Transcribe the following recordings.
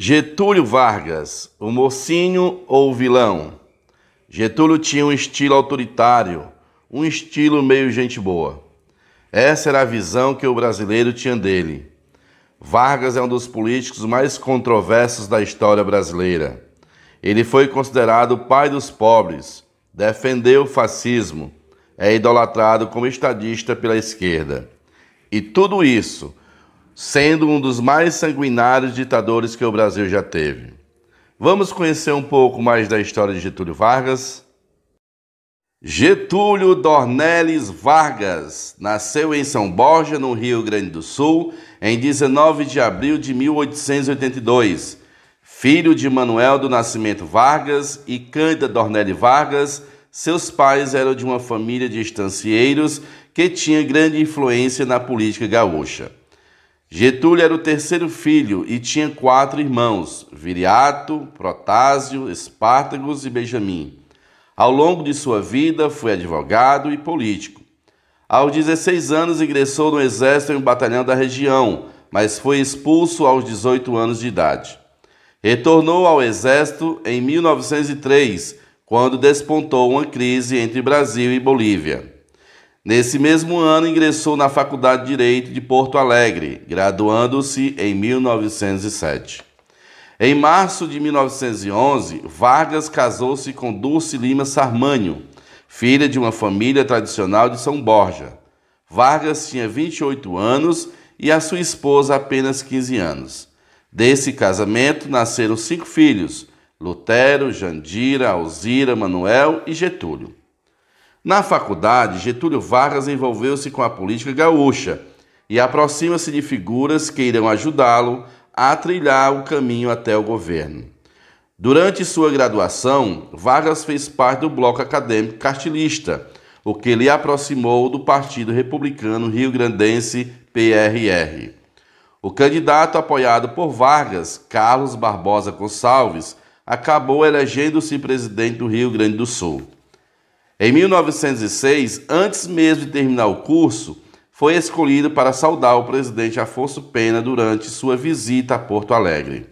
Getúlio Vargas, o mocinho ou o vilão? Getúlio tinha um estilo autoritário, um estilo meio gente boa. Essa era a visão que o brasileiro tinha dele. Vargas é um dos políticos mais controversos da história brasileira. Ele foi considerado o pai dos pobres, defendeu o fascismo, é idolatrado como estadista pela esquerda. E tudo isso sendo um dos mais sanguinários ditadores que o Brasil já teve. Vamos conhecer um pouco mais da história de Getúlio Vargas? Getúlio Dornelles Vargas nasceu em São Borja, no Rio Grande do Sul, em 19 de abril de 1882. Filho de Manuel do Nascimento Vargas e Cândida Dornelles Vargas, seus pais eram de uma família de estancieiros que tinha grande influência na política gaúcha. Getúlio era o terceiro filho e tinha 4 irmãos: Viriato, Protásio, Espartacus e Benjamim. Ao longo de sua vida, foi advogado e político. Aos 16 anos, ingressou no exército em um batalhão da região, mas foi expulso aos 18 anos de idade. Retornou ao exército em 1903, quando despontou uma crise entre Brasil e Bolívia. Nesse mesmo ano, ingressou na Faculdade de Direito de Porto Alegre, graduando-se em 1907. Em março de 1911, Vargas casou-se com Dulce Lima Sarmanho, filha de uma família tradicional de São Borja. Vargas tinha 28 anos e a sua esposa apenas 15 anos. Desse casamento nasceram 5 filhos: Lutero, Jandira, Alzira, Manuel e Getúlio. Na faculdade, Getúlio Vargas envolveu-se com a política gaúcha e aproxima-se de figuras que irão ajudá-lo a trilhar o caminho até o governo. Durante sua graduação, Vargas fez parte do bloco acadêmico castilhista, o que lhe aproximou do Partido Republicano Rio-Grandense, PRR. O candidato apoiado por Vargas, Carlos Barbosa Gonçalves, acabou elegendo-se presidente do Rio Grande do Sul. Em 1906, antes mesmo de terminar o curso, foi escolhido para saudar o presidente Afonso Pena durante sua visita a Porto Alegre.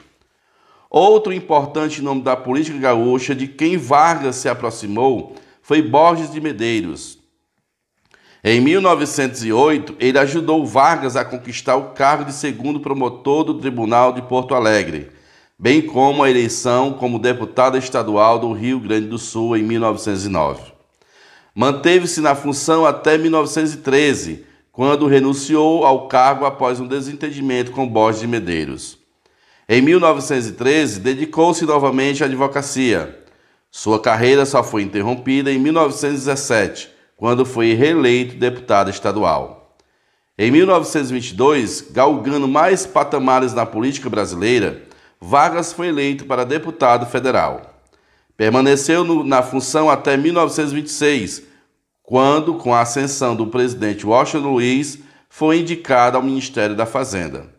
Outro importante nome da política gaúcha de quem Vargas se aproximou foi Borges de Medeiros. Em 1908, ele ajudou Vargas a conquistar o cargo de segundo promotor do Tribunal de Porto Alegre, bem como a eleição como deputado estadual do Rio Grande do Sul em 1909. Manteve-se na função até 1913, quando renunciou ao cargo após um desentendimento com Borges de Medeiros. Em 1913, dedicou-se novamente à advocacia. Sua carreira só foi interrompida em 1917, quando foi reeleito deputado estadual. Em 1922, galgando mais patamares na política brasileira, Vargas foi eleito para deputado federal. Permaneceu na função até 1926, quando, com a ascensão do presidente Washington Luiz, foi indicado ao Ministério da Fazenda.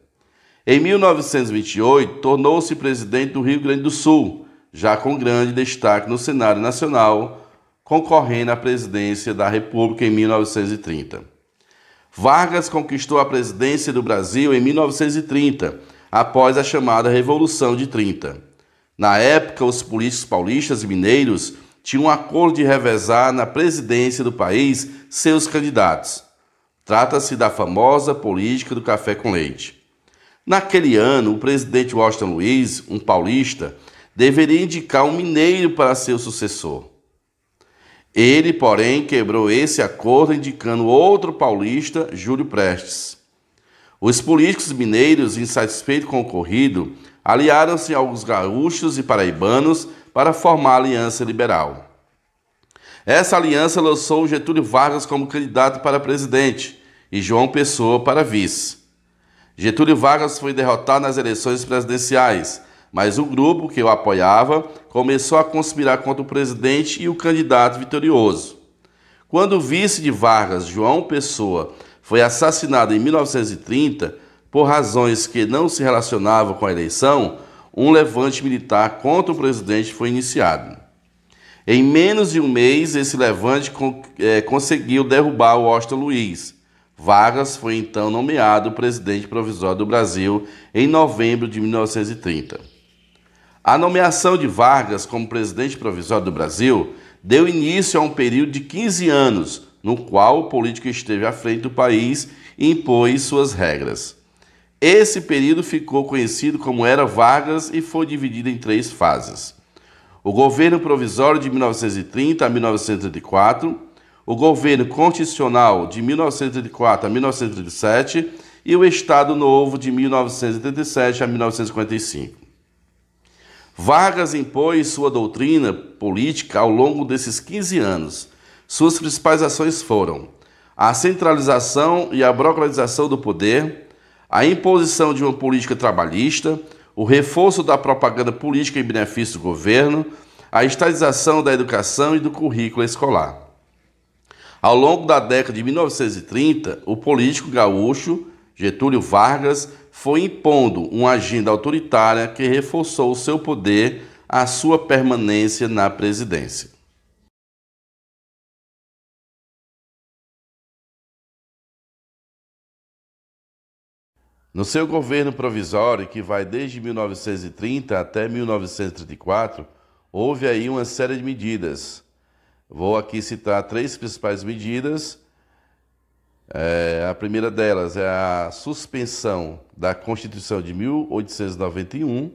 Em 1928, tornou-se presidente do Rio Grande do Sul, já com grande destaque no cenário nacional, concorrendo à presidência da República em 1930. Vargas conquistou a presidência do Brasil em 1930, após a chamada Revolução de 30. Na época, os políticos paulistas e mineiros tinham um acordo de revezar na presidência do país seus candidatos. Trata-se da famosa política do café com leite. Naquele ano, o presidente Washington Luiz, um paulista, deveria indicar um mineiro para ser o sucessor. Ele, porém, quebrou esse acordo indicando outro paulista, Júlio Prestes. Os políticos mineiros, insatisfeitos com o ocorrido, aliaram-se aos gaúchos e paraibanos para formar a Aliança Liberal. Essa aliança lançou Getúlio Vargas como candidato para presidente e João Pessoa para vice. Getúlio Vargas foi derrotado nas eleições presidenciais, mas o grupo que o apoiava começou a conspirar contra o presidente e o candidato vitorioso. Quando o vice de Vargas, João Pessoa, foi assassinado em 1930, por razões que não se relacionavam com a eleição, um levante militar contra o presidente foi iniciado. Em menos de um mês, esse levante conseguiu derrubar o Washington Luiz. Vargas foi então nomeado presidente provisório do Brasil em novembro de 1930. A nomeação de Vargas como presidente provisório do Brasil deu início a um período de 15 anos, no qual o político esteve à frente do país e impôs suas regras. Esse período ficou conhecido como Era Vargas e foi dividido em 3 fases. O governo provisório de 1930 a 1934, o governo constitucional de 1934 a 1937 e o Estado Novo de 1937 a 1955. Vargas impôs sua doutrina política ao longo desses 15 anos. Suas principais ações foram a centralização e a burocratização do poder, a imposição de uma política trabalhista, o reforço da propaganda política em benefício do governo, a estatização da educação e do currículo escolar. Ao longo da década de 1930, o político gaúcho Getúlio Vargas foi impondo uma agenda autoritária que reforçou o seu poder à sua permanência na presidência. No seu governo provisório, que vai desde 1930 até 1934, houve aí uma série de medidas. Vou aqui citar 3 principais medidas. A primeira delas é a suspensão da Constituição de 1891.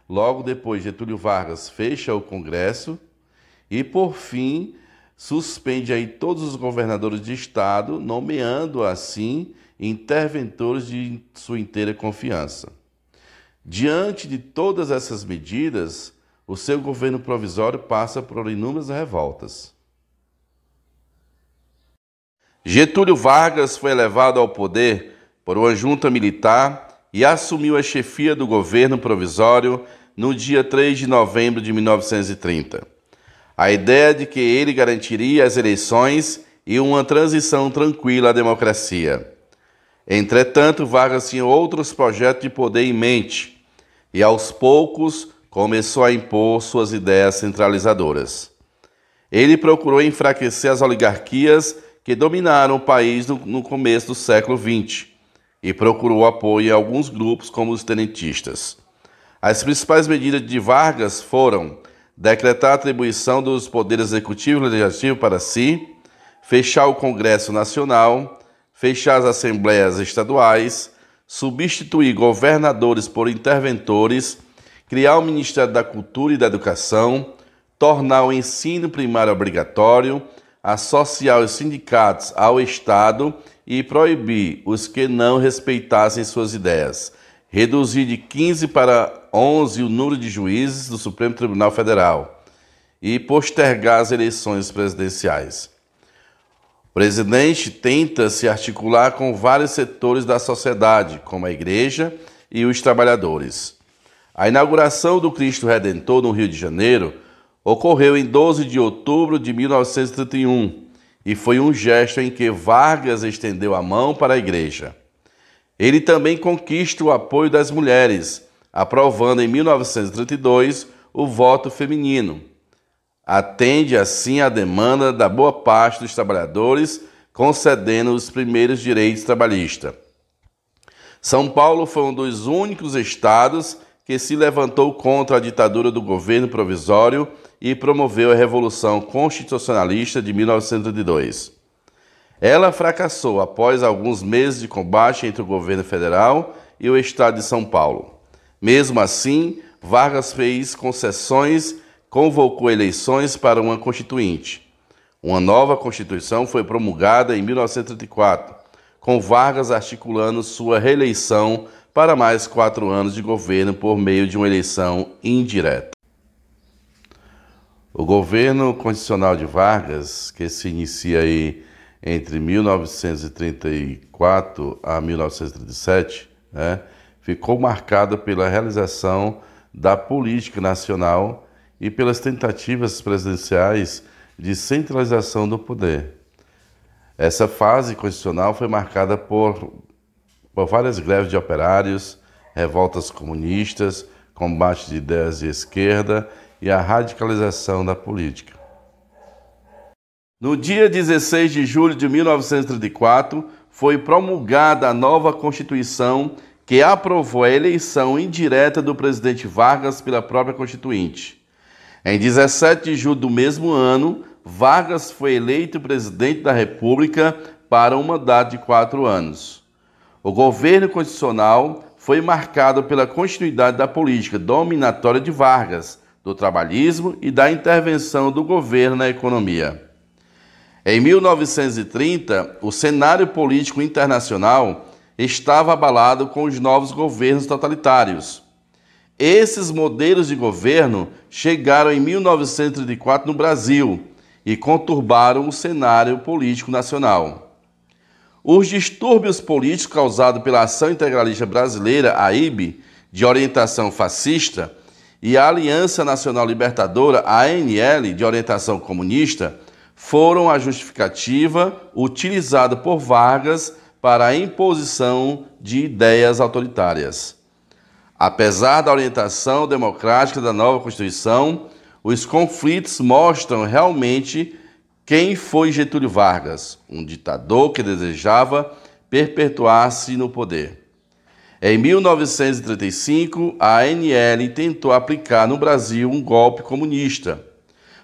Logo depois, Getúlio Vargas fecha o Congresso e, por fim, suspende aí todos os governadores de estado, nomeando assim interventores de sua inteira confiança. Diante de todas essas medidas, o seu governo provisório passa por inúmeras revoltas. Getúlio Vargas foi elevado ao poder por uma junta militar e assumiu a chefia do governo provisório no dia 3 de novembro de 1930. A ideia de que ele garantiria as eleições e uma transição tranquila à democracia. Entretanto, Vargas tinha outros projetos de poder em mente e, aos poucos, começou a impor suas ideias centralizadoras. Ele procurou enfraquecer as oligarquias que dominaram o país no começo do século XX e procurou apoio em alguns grupos como os tenentistas. As principais medidas de Vargas foram decretar a atribuição dos poderes executivo e legislativo para si, fechar o Congresso Nacional, fechar as assembleias estaduais, substituir governadores por interventores, criar o Ministério da Cultura e da Educação, tornar o ensino primário obrigatório, associar os sindicatos ao Estado e proibir os que não respeitassem suas ideias, reduzir de 15 para 11 o número de juízes do Supremo Tribunal Federal e postergar as eleições presidenciais. O presidente tenta se articular com vários setores da sociedade, como a igreja e os trabalhadores. A inauguração do Cristo Redentor no Rio de Janeiro ocorreu em 12 de outubro de 1931 e foi um gesto em que Vargas estendeu a mão para a igreja. Ele também conquista o apoio das mulheres, aprovando em 1932 o voto feminino. Atende assim à demanda da boa parte dos trabalhadores, concedendo os primeiros direitos trabalhistas. São Paulo foi um dos únicos estados que se levantou contra a ditadura do governo provisório e promoveu a Revolução Constitucionalista de 1902. Ela fracassou após alguns meses de combate entre o governo federal e o estado de São Paulo. Mesmo assim, Vargas fez concessões, convocou eleições para uma constituinte. Uma nova Constituição foi promulgada em 1934, com Vargas articulando sua reeleição para mais 4 anos de governo por meio de uma eleição indireta. O governo constitucional de Vargas, que se inicia aí entre 1934 a 1937, ficou marcado pela realização da política nacional e pelas tentativas presidenciais de centralização do poder. Essa fase constitucional foi marcada por várias greves de operários, revoltas comunistas, combate de ideias de esquerda e a radicalização da política. No dia 16 de julho de 1934, foi promulgada a nova Constituição que aprovou a eleição indireta do presidente Vargas pela própria Constituinte. Em 17 de julho do mesmo ano, Vargas foi eleito presidente da República para um mandato de 4 anos. O governo constitucional foi marcado pela continuidade da política dominatória de Vargas, do trabalhismo e da intervenção do governo na economia. Em 1930, o cenário político internacional estava abalado com os novos governos totalitários. Esses modelos de governo chegaram em 1934 no Brasil e conturbaram o cenário político nacional. Os distúrbios políticos causados pela Ação Integralista Brasileira, AIB, de orientação fascista, e a Aliança Nacional Libertadora, ANL, de orientação comunista, foram a justificativa utilizada por Vargas para a imposição de ideias autoritárias. Apesar da orientação democrática da nova Constituição, os conflitos mostram realmente quem foi Getúlio Vargas, um ditador que desejava perpetuar-se no poder. Em 1935, a ANL tentou aplicar no Brasil um golpe comunista.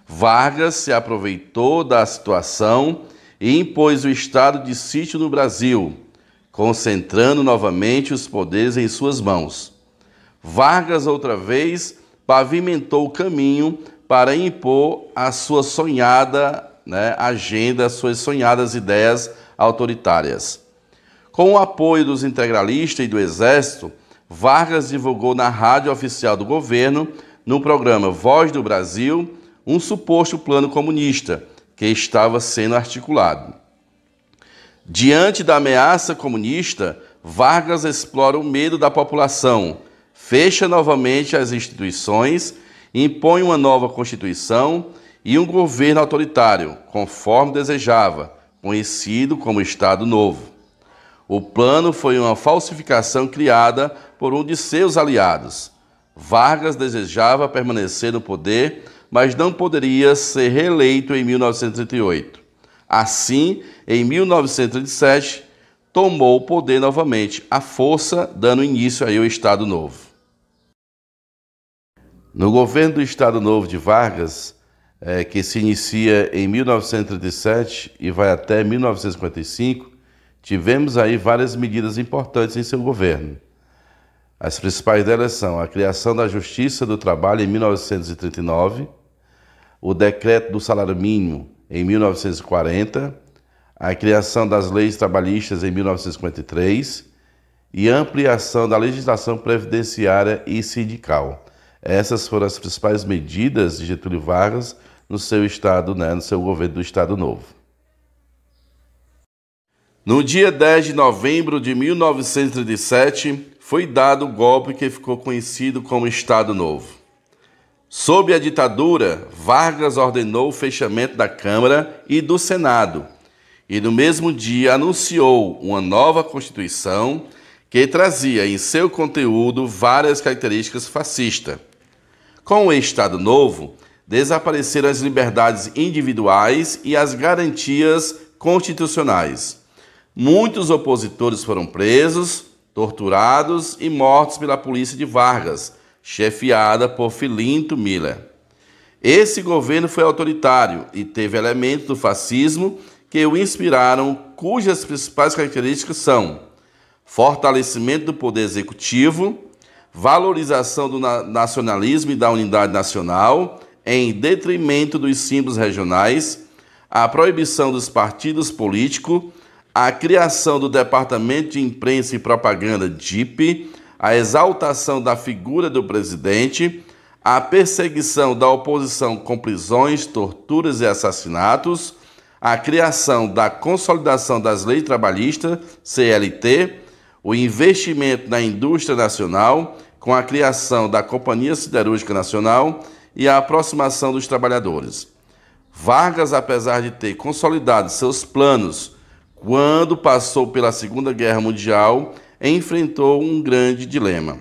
Vargas se aproveitou da situação e impôs o estado de sítio no Brasil, concentrando novamente os poderes em suas mãos. Vargas, outra vez, pavimentou o caminho para impor a sua sonhada agenda, suas sonhadas ideias autoritárias. Com o apoio dos integralistas e do Exército, Vargas divulgou na rádio oficial do governo, no programa Voz do Brasil, um suposto plano comunista que estava sendo articulado. Diante da ameaça comunista, Vargas explora o medo da população, fecha novamente as instituições, impõe uma nova Constituição e um governo autoritário, conforme desejava, conhecido como Estado Novo. O plano foi uma falsificação criada por um de seus aliados. Vargas desejava permanecer no poder, mas não poderia ser reeleito em 1938. Assim, em 1937, tomou o poder novamente, à força, dando início aí ao Estado Novo. No governo do Estado Novo de Vargas, que se inicia em 1937 e vai até 1955, tivemos aí várias medidas importantes em seu governo. As principais delas são a criação da Justiça do Trabalho em 1939, o Decreto do Salário Mínimo em 1940, a criação das leis trabalhistas em 1953 e a ampliação da legislação previdenciária e sindical. Essas foram as principais medidas de Getúlio Vargas no seu estado, no seu governo do Estado Novo. No dia 10 de novembro de 1937, foi dado o golpe que ficou conhecido como Estado Novo. Sob a ditadura, Vargas ordenou o fechamento da Câmara e do Senado, e no mesmo dia anunciou uma nova Constituição que trazia em seu conteúdo várias características fascistas. Com o Estado Novo, desapareceram as liberdades individuais e as garantias constitucionais. Muitos opositores foram presos, torturados e mortos pela polícia de Vargas, chefiada por Filinto Miller. Esse governo foi autoritário e teve elementos do fascismo que o inspiraram, cujas principais características são fortalecimento do poder executivo, valorização do nacionalismo e da unidade nacional, em detrimento dos símbolos regionais, a proibição dos partidos políticos, a criação do Departamento de Imprensa e Propaganda, DIP, a exaltação da figura do presidente, a perseguição da oposição com prisões, torturas e assassinatos, a criação da consolidação das leis trabalhistas, CLT, o investimento na indústria nacional, com a criação da Companhia Siderúrgica Nacional e a aproximação dos trabalhadores. Vargas, apesar de ter consolidado seus planos quando passou pela Segunda Guerra Mundial, enfrentou um grande dilema.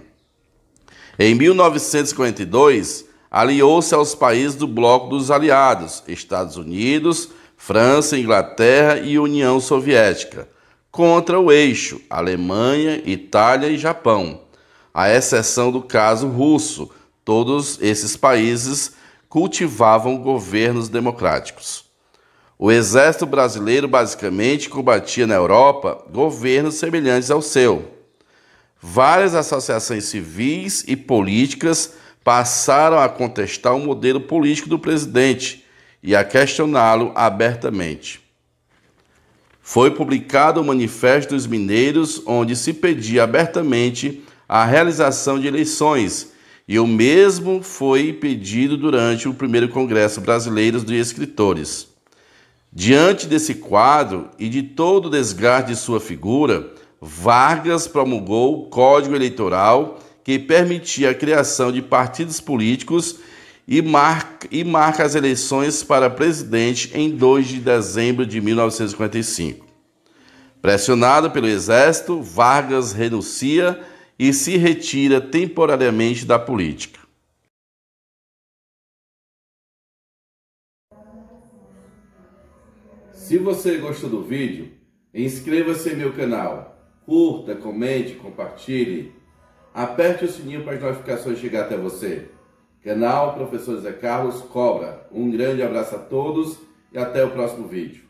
Em 1942, aliou-se aos países do Bloco dos Aliados, Estados Unidos, França, Inglaterra e União Soviética, contra o eixo Alemanha, Itália e Japão, à exceção do caso russo. Todos esses países cultivavam governos democráticos. O exército brasileiro basicamente combatia na Europa governos semelhantes ao seu. Várias associações civis e políticas passaram a contestar o modelo político do presidente e a questioná-lo abertamente. Foi publicado o Manifesto dos Mineiros, onde se pedia abertamente a realização de eleições, e o mesmo foi pedido durante o primeiro Congresso Brasileiro de Escritores. Diante desse quadro e de todo o desgaste de sua figura, Vargas promulgou o Código Eleitoral, que permitia a criação de partidos políticos e marca as eleições para presidente em 2 de dezembro de 1955. Pressionado pelo exército, Vargas renuncia e se retira temporariamente da política. Se você gostou do vídeo, inscreva-se em meu canal, curta, comente, compartilhe, aperte o sininho para as notificações chegar até você. Canal Professor Zé Carlos Cobra. Um grande abraço a todos e até o próximo vídeo.